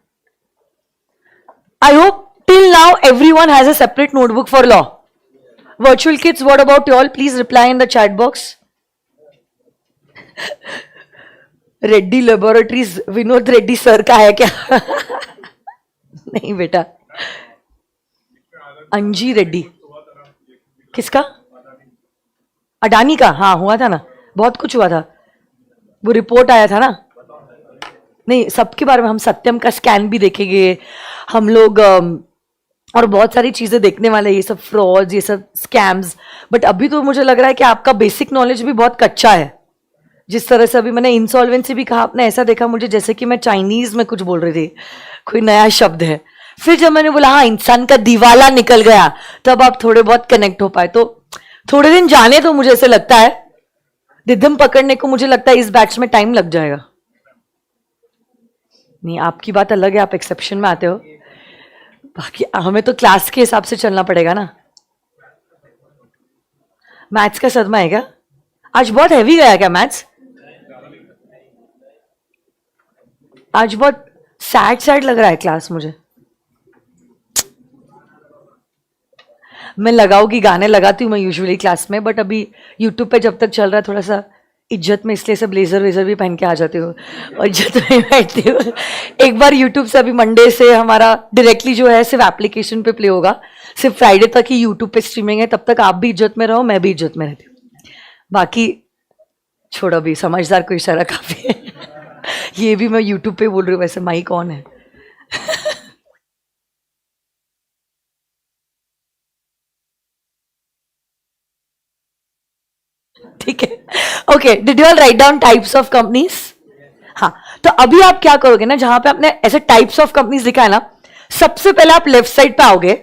I hope till now everyone has a separate notebook for law. Virtual kids, what about you all? Please reply in the chat box. Reddy laboratories Vinod Reddy sir का है क्या? नहीं बेटा, अंजी रेड्डी. किसका? अडानी का. हाँ हुआ था ना, बहुत कुछ हुआ था, वो रिपोर्ट आया था ना. नहीं, सबके बारे में हम सत्यम का स्कैन भी देखेंगे हम लोग, और बहुत सारी चीजें देखने वाले, ये सब फ्रॉड्स, ये सब स्कैम्स. बट अभी तो मुझे लग रहा है कि आपका बेसिक नॉलेज भी बहुत कच्चा है. जिस तरह से अभी मैंने इंसॉल्वेंसी भी कहा, आपने ऐसा देखा मुझे जैसे कि मैं चाइनीज में कुछ बोल रही थी, कोई नया शब्द है. फिर जब मैंने बोला हाँ इंसान का दिवाला निकल गया, तब आप थोड़े बहुत कनेक्ट हो पाए. तो थोड़े दिन जाने तो मुझे ऐसे लगता है, रिदम पकड़ने को मुझे लगता है इस बैच में टाइम लग जाएगा. नहीं, आपकी बात अलग है, आप एक्सेप्शन में आते हो. बाकी हमें तो क्लास के हिसाब से चलना पड़ेगा ना. मैथ्स का सदमा है क्या? आज बहुत हैवी गया क्या मैथ्स? आज बहुत सैड सैड लग रहा है क्लास मुझे. मैं लगाऊंगी, गाने लगाती हूँ मैं यूजुअली क्लास में, बट अभी यूट्यूब पे जब तक चल रहा है थोड़ा सा इज्जत में, इसलिए सब ब्लेजर वेजर भी पहन के आ जाते हो और इज्जत में बैठती हो. एक बार यूट्यूब से अभी मंडे से हमारा डायरेक्टली जो है सिर्फ एप्लीकेशन पे प्ले होगा, सिर्फ फ्राइडे तक ही यूट्यूब पे स्ट्रीमिंग है. तब तक आप भी इज्जत में रहो, मैं भी इज्जत में रहती हूँ. बाकी छोड़ो, भी समझदार को इशारा काफी है. ये भी मैं यूट्यूब पे बोल रही हूँ, वैसे माइक ऑन है. ठीक है, okay. Did you all write down types of companies? हाँ, तो अभी आप क्या करोगे ना, जहां पे आपने ऐसे टाइप्स ऑफ कंपनीज लिखा है ना, सबसे पहले आप लेफ्ट साइड पे आओगे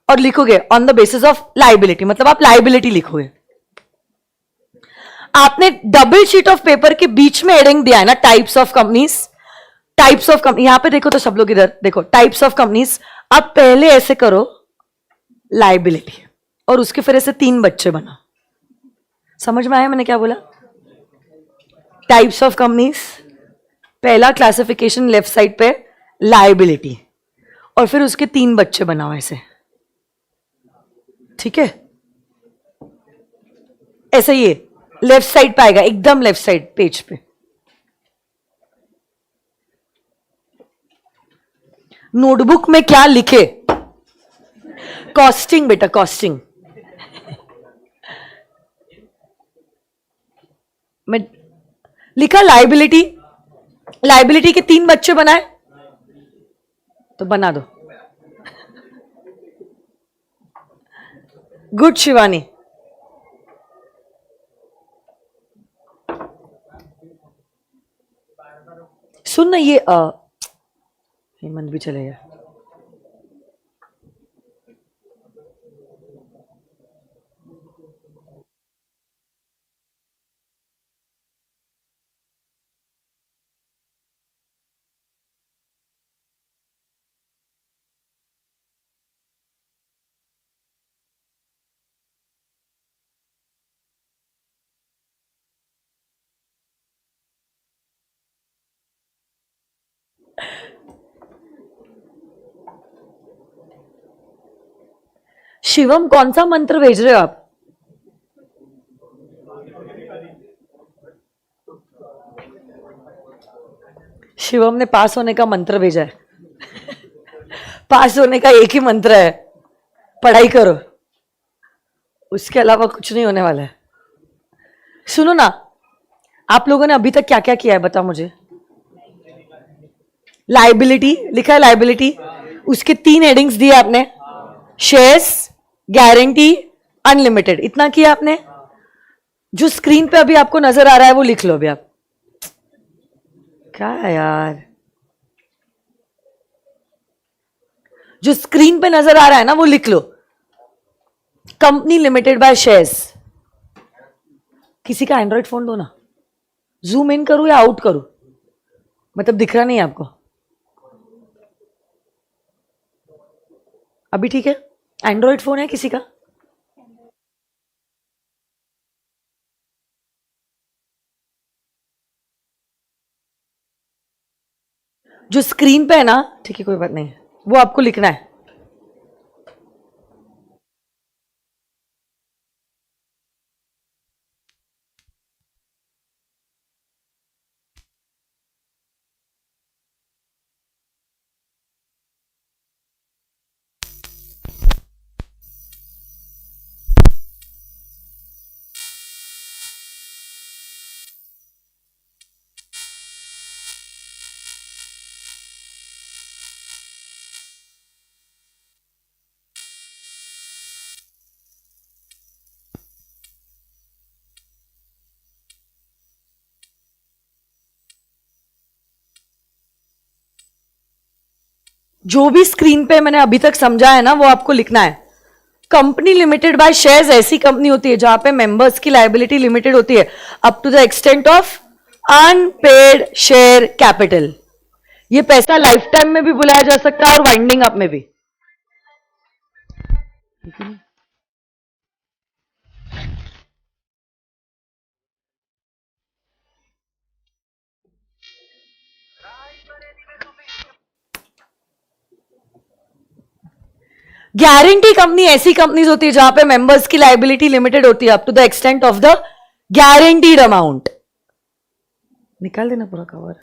और लिखोगे on the basis of liability. मतलब आप लाइबिलिटी लिखोगे. आपने डबल शीट ऑफ पेपर के बीच में हेडिंग दिया है ना, types of companies. Types of company, यहां पे देखो तो सब लोग इधर देखो, टाइप्स ऑफ कंपनीज। अब पहले ऐसे करो लाइबिलिटी, और उसके फिर ऐसे 3 बच्चे बना। समझ में आया मैंने क्या बोला? टाइप्स ऑफ कंपनीज, पहला क्लासिफिकेशन लेफ्ट साइड पे लाइबिलिटी, और फिर उसके 3 बच्चे बनाओ ऐसे, ठीक है? ऐसे ये लेफ्ट साइड पे आएगा, एकदम लेफ्ट साइड पेज पे। नोटबुक में क्या लिखे? कॉस्टिंग बेटा, कॉस्टिंग। मैं लिखा लाइबिलिटी, लाइबिलिटी के 3 बच्चे बनाए, तो बना दो। गुड शिवानी। सुन ना, ये हेमंत भी चले गया। शिवम, कौन सा मंत्र भेज रहे हो आप? शिवम ने पास होने का मंत्र भेजा है। पास होने का एक ही मंत्र है, पढ़ाई करो, उसके अलावा कुछ नहीं होने वाला है। सुनो ना, आप लोगों ने अभी तक क्या क्या किया है बताओ मुझे। लाइबिलिटी लिखा है, लाइबिलिटी, उसके 3 हेडिंग्स दिए आपने, शेयर्स, गारंटी, अनलिमिटेड, इतना किया आपने। जो स्क्रीन पे अभी आपको नजर आ रहा है वो लिख लो अभी आप। क्या है यार, जो स्क्रीन पे नजर आ रहा है ना वो लिख लो, कंपनी लिमिटेड बाय शेयर्स। किसी का एंड्रॉइड फोन दो ना, जूम इन करूं या आउट करूं, मतलब दिख रहा नहीं आपको अभी? ठीक है, एंड्रॉइड फोन है किसी का? जो स्क्रीन पे है ना, ठीक है कोई बात नहीं, वो आपको लिखना है। जो भी स्क्रीन पे मैंने अभी तक समझा है ना वो आपको लिखना है। कंपनी लिमिटेड बाय शेयर्स ऐसी कंपनी होती है जहां पे मेंबर्स की लायबिलिटी लिमिटेड होती है up to the extent of unpaid share capital. ये पैसा लाइफ टाइम में भी बुलाया जा सकता है और वाइंडिंग अप में भी। गारंटी कंपनी ऐसी कंपनीज होती है जहां पे मेंबर्स की लायबिलिटी लिमिटेड होती है up to the extent of the guaranteed amount. निकाल देना पूरा कवर।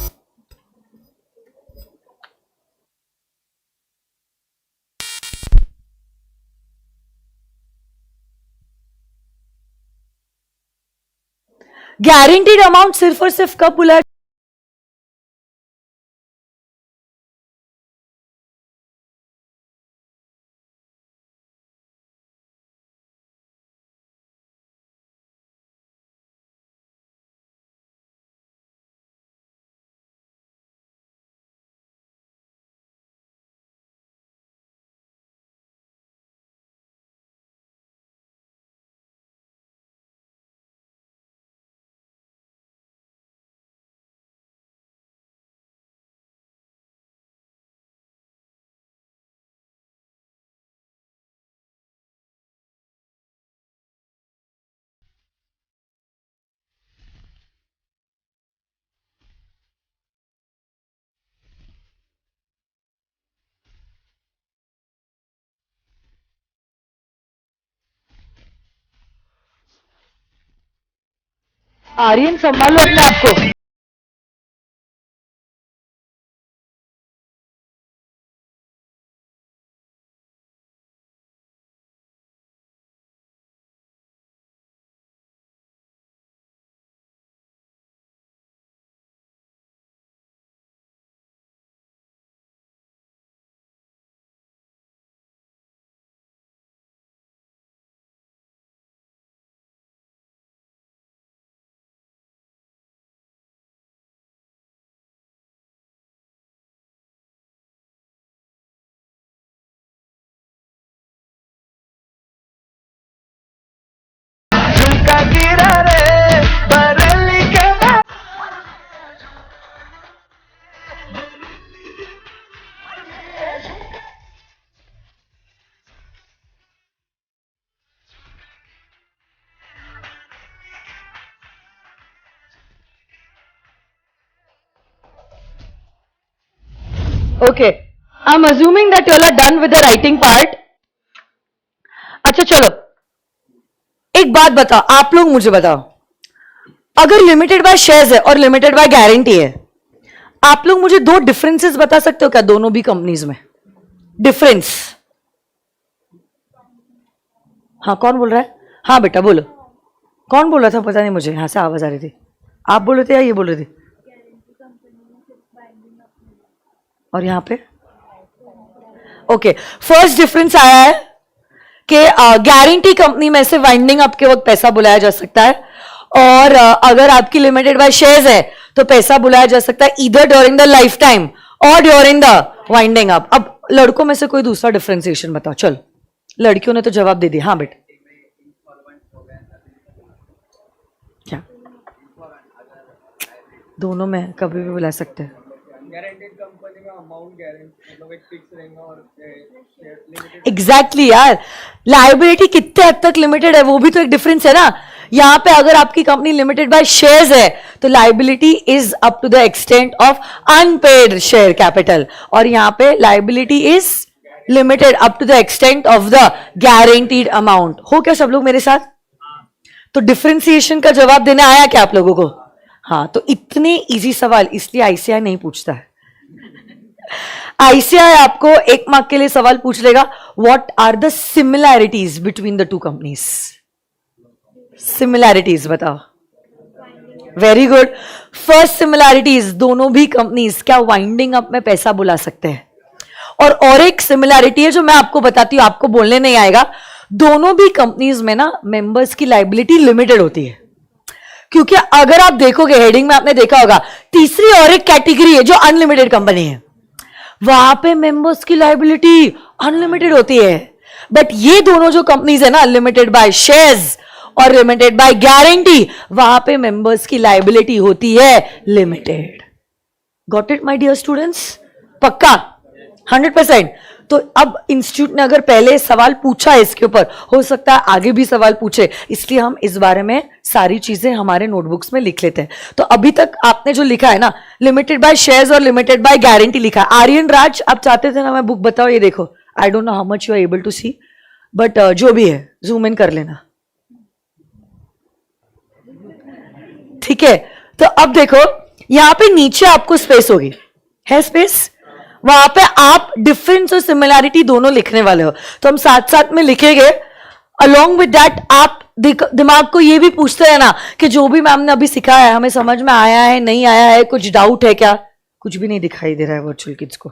गारंटीड अमाउंट सिर्फ और सिर्फ कब बुलाया आर्यन संभालो अपने आप को। Okay, I'm assuming that you all are done with the writing part. अच्छा चलो, एक बात बताओ, आप लोग मुझे बताओ, अगर लिमिटेड बाय शेयर्स है और लिमिटेड बाय गारंटी है, आप लोग मुझे दो डिफरेंसेस बता सकते हो क्या दोनों भी कंपनीज में? डिफरेंस। हाँ, कौन बोल रहा है? हाँ बेटा बोलो, कौन बोल रहा था? पता नहीं मुझे, यहां से आवाज आ रही थी। आप बोल रहे थे या ये बोल रहे थे? और यहां पे ओके, फर्स्ट डिफरेंस आया है कि गारंटी कंपनी में से वाइंडिंग अप के वक्त पैसा बुलाया जा सकता है, और अगर आपकी लिमिटेड बाय शेयर्स है तो पैसा बुलाया जा सकता है इधर ड्यूरिंग द लाइफ टाइम और ड्यूरिंग द वाइंडिंग अप। अब लड़कों में से कोई दूसरा डिफरेंशिएशन बताओ। चलो, लड़कियों ने तो जवाब दे दिया। हाँ बेटा, क्या दोनों में कभी भी बुला सकते हैं? गारंटेड कंपनी में अमाउंट गारंटी मतलब एक फिक्स रहेगा और एग्जैक्टली यार, लायबिलिटी कितने हद तक लिमिटेड है वो भी तो एक डिफरेंस है ना। यहां पे अगर आपकी कंपनी लिमिटेड बाय शेयर्स है तो liability is up to the extent of unpaid share capital, और यहां पे liability is limited up to the extent of the guaranteed amount. हो क्या सब लोग मेरे साथ? तो डिफरेंशिएशन का जवाब देने आया क्या आप लोगों को? हाँ, तो इतने इजी सवाल इसलिए आईसीआई नहीं पूछता है। आईसीआई आपको 1 मार्क के लिए सवाल पूछ लेगा, what are the similarities between the two companies? Similarities बताओ। Very good. फर्स्ट सिमिलैरिटीज, दोनों भी कंपनीज क्या वाइंडिंग अप में पैसा बुला सकते हैं? और एक सिमिलैरिटी है जो मैं आपको बताती हूं, आपको बोलने नहीं आएगा। दोनों भी कंपनीज में ना मेंबर्स की लायबिलिटी लिमिटेड होती है, क्योंकि अगर आप देखोगे हेडिंग में आपने देखा होगा तीसरी और एक कैटेगरी है जो अनलिमिटेड कंपनी है, वहां पे मेंबर्स की लायबिलिटी अनलिमिटेड होती है। बट ये दोनों जो कंपनीज है ना, लिमिटेड बाय शेयर्स और लिमिटेड बाय गारंटी, वहां पे मेंबर्स की लायबिलिटी होती है limited. Got it my dear students? पक्का 100%? तो अब इंस्टीट्यूट ने अगर पहले सवाल पूछा है इसके ऊपर, हो सकता है आगे भी सवाल पूछे, इसलिए हम इस बारे में सारी चीजें हमारे नोटबुक्स में लिख लेते हैं। तो अभी तक आपने जो लिखा है ना, लिमिटेड बाय शेयर्स और लिमिटेड बाय गारंटी लिखा है। आर्यन राज, आप चाहते थे ना मैं बुक बताओ, ये देखो। I don't know how much you are able to see, but जो भी है जूम इन कर लेना, ठीक है? तो अब देखो, यहां पे नीचे आपको स्पेस होगी, है स्पेस, वहां पे आप डिफरेंस और सिमिलैरिटी दोनों लिखने वाले हो। तो हम साथ साथ में लिखेंगे। अलोंग विद दैट आप दिमाग को ये भी पूछते हैं ना कि जो भी मैम ने अभी सिखाया है हमें समझ में आया है, नहीं आया है, कुछ डाउट है क्या? कुछ भी नहीं दिखाई दे रहा है वर्चुअल किड्स को,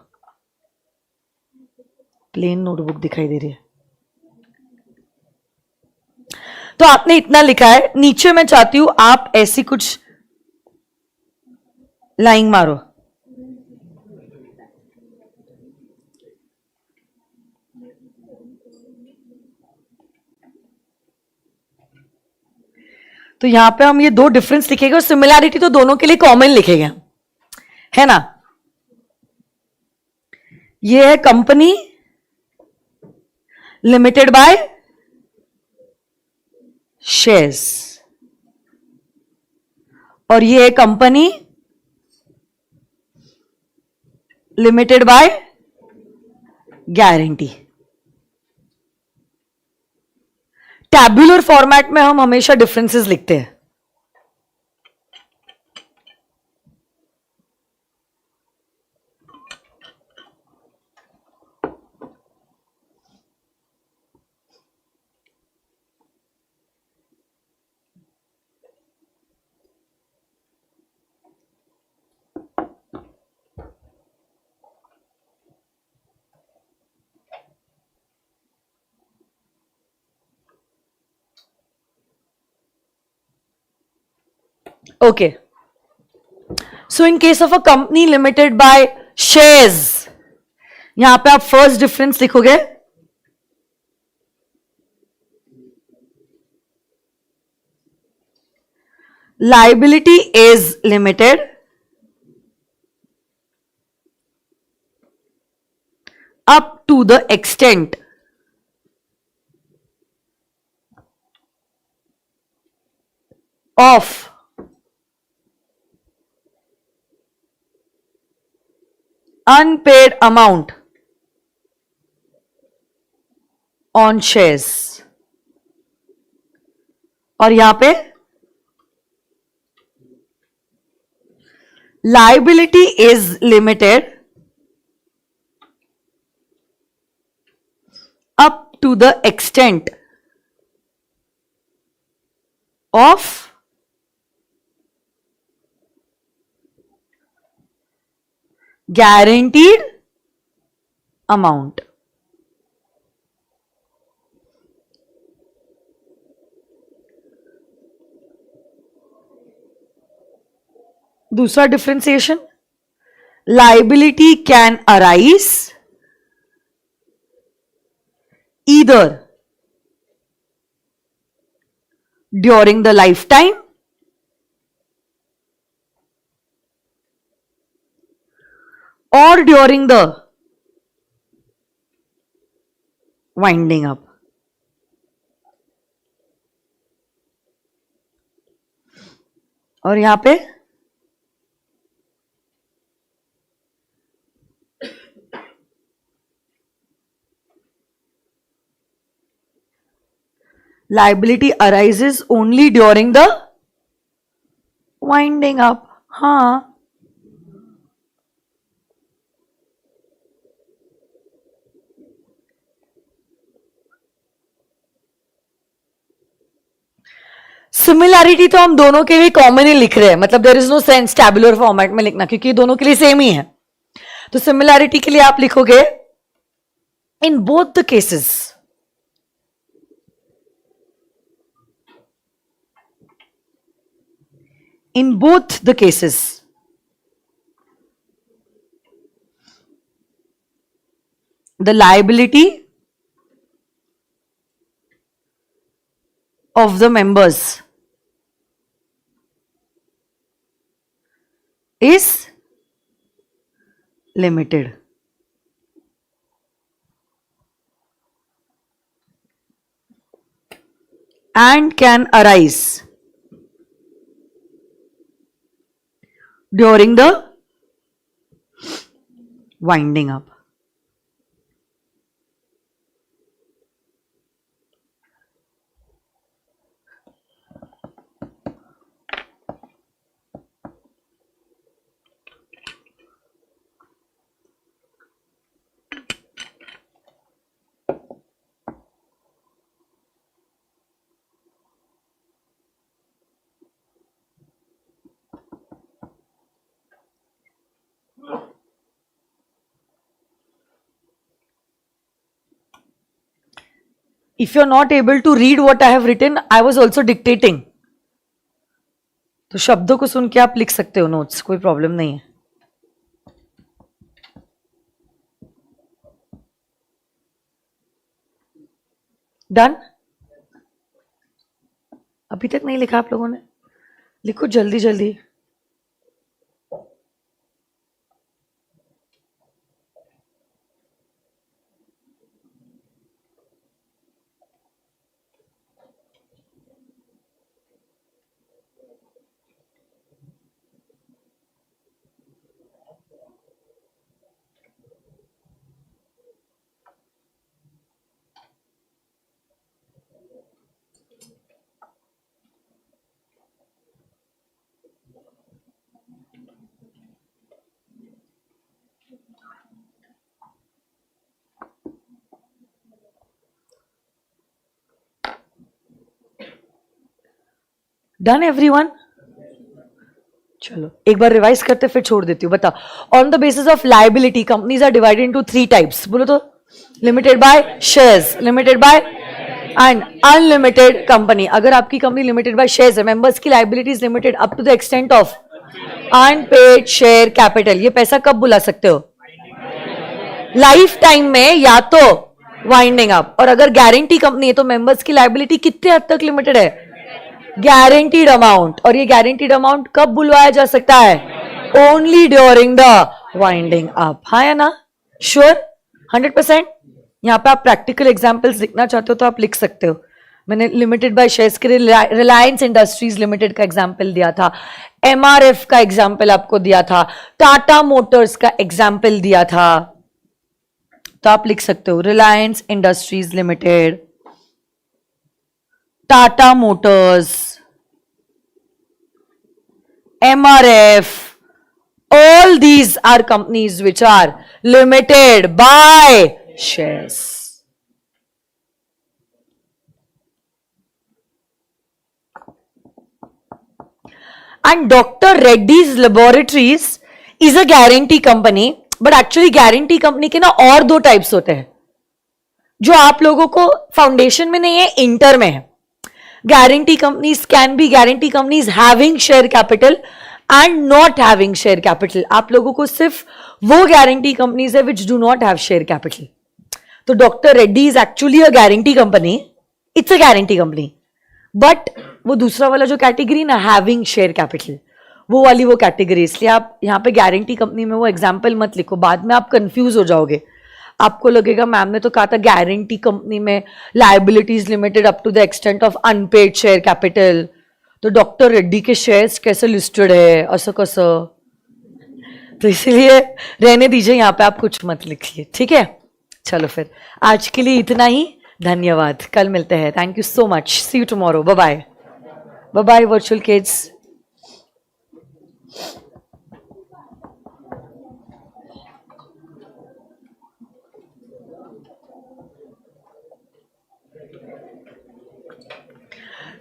प्लेन नोटबुक दिखाई दे रही है। तो आपने इतना लिखा है, नीचे मैं चाहती हूं आप ऐसी कुछ लाइन मारो। तो यहां पे हम ये दो डिफरेंस लिखेंगे और सिमिलैरिटी तो दोनों के लिए कॉमन लिखेंगे, है ना? ये है कंपनी लिमिटेड बाय शेयर्स, और ये है company limited by guarantee. Tabular format में हम हमेशा डिफरेंसेस लिखते हैं, Okay. So in case of a company limited by shares, यहां पे आप फर्स्ट डिफरेंस लिखोगे. Liability is limited up to the extent of unpaid amount on shares. और यहां पे liability is limited up to the extent of guaranteed amount. दूसरा differentiation, liability can arise either during the lifetime or during the winding up. और यहां पे liability arises only during the winding up. हाँ, सिमिलैरिटी तो हम दोनों के लिए कॉमन ही लिख रहे हैं, मतलब there is no sense tabular format में लिखना, क्योंकि दोनों के लिए सेम ही है. तो सिमिलैरिटी के लिए आप लिखोगे in both the cases in both the cases the liability of the members is limited. And can arise during the winding up. If you're not able to read what I have written, I was also dictating. तो शब्दों को सुन के आप लिख सकते हो नोट्स, कोई प्रॉब्लम नहीं है. डन? अभी तक नहीं लिखा आप लोगों ने? लिखो जल्दी जल्दी. Done everyone? चलो एक बार रिवाइज करते फिर छोड़ देती हूँ. बता, on the basis of liability companies are divided into 3 types. बोलो तो. Limited by shares, limited by and unlimited company, अगर आपकी कंपनी लिमिटेड बाय शेयर्स है, मेंबर्स की liabilities limited up to the extent of unpaid share capital, ये पैसा कब बुला सकते हो? लाइफ टाइम में या तो वाइंडिंग अप, और अगर गारंटी कंपनी है तो मेंबर्स की लाइबिलिटी कितने हद तक लिमिटेड है? गारंटीड अमाउंट, और ये गारंटीड अमाउंट कब बुलवाया जा सकता है? Only during the winding up. हाँ या ना? श्योर 100%? यहाँ पे आप प्रैक्टिकल एग्जांपल्स लिखना चाहते हो तो आप लिख सकते हो। मैंने लिमिटेड बाय शेयर्स के लिए रिलायंस इंडस्ट्रीज लिमिटेड का एग्जांपल दिया था, एमआरएफ का एग्जांपल आपको दिया था, टाटा मोटर्स का एग्जांपल दिया था, तो आप लिख सकते हो Reliance Industries limited, Tata Motors, MRF, all these are companies which are limited by shares. And Dr. Reddy's Laboratories is a guarantee company, but actually guarantee company के ना और दो टाइप्स होते हैं जो आप लोगों को फाउंडेशन में नहीं है, इंटर में है। guarantee companies can be guarantee companies having share capital and not having share capital. आप लोगों को सिर्फ वो guarantee companies है which do not have share capital. तो doctor Reddy is actually a guarantee company, it's a guarantee company, but वो दूसरा वाला जो कैटेगरी ना, हैविंग शेयर कैपिटल, वो वाली वो कैटेगरी, इसलिए आप यहाँ पे गारंटी कंपनी में वो एग्जाम्पल मत लिखो, बाद में आप कंफ्यूज हो जाओगे। आपको लगेगा मैम ने तो कहा था गारंटी कंपनी में liabilities limited up to the extent of unpaid share capital, तो डॉक्टर रेड्डी के शेयर्स कैसे लिस्टेड है, असं कसं? तो इसलिए रहने दीजिए, यहाँ पे आप कुछ मत लिखिए, ठीक है? चलो फिर आज के लिए इतना ही, धन्यवाद, कल मिलते हैं। Thank you so much, see you tomorrow, bye bye, bye bye virtual kids.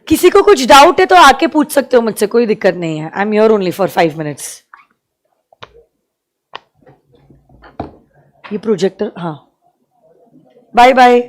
किसी को कुछ डाउट है तो आके पूछ सकते हो मुझसे, कोई दिक्कत नहीं है। I am here only for 5 minutes. ये प्रोजेक्टर, हाँ, बाय बाय।